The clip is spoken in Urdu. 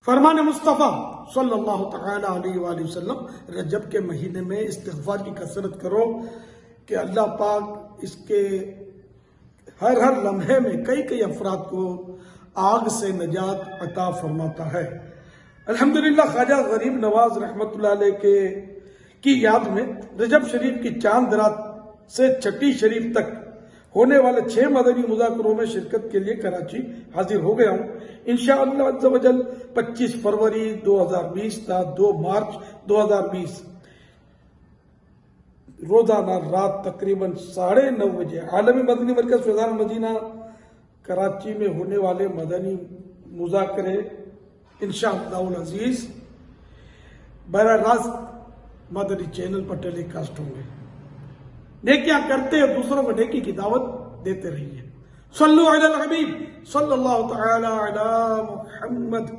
فرمان مصطفیٰ صلی اللہ تعالی علیہ وآلہ وسلم، رجب کے مہینے میں استغفار کی کثرت کرو کہ اللہ پاک اس کے ہر لمحے میں کئی افراد کو آگ سے نجات عطا فرماتا ہے۔ الحمدللہ خواجہ غریب نواز رحمۃ اللہ علیہ کی یاد میں رجب شریف کی چاند رات سے چھٹی شریف تک ہونے والے 6 مدنی مذاکروں میں شرکت کے لیے کراچی حاضر ہو گیا ہوں۔ انشاءاللہ عز و جل 25 فروری 2020 تا 2 مارچ 2020 روزانہ رات تقریباً 9:30 بجے عالمی مدنی مرکز فیضان مدینہ کراچی میں ہونے والے مدنی مذاکرے انشاءاللہ العزیز براہ راست مدنی چینل پر ٹیلی کاسٹ ہوں گے۔ نیکیاں کرتے اور دوسروں کو نیکی کی دعوت دیتے رہیے۔ صلو علی الحبیب صلی اللہ تعالی علی محمد۔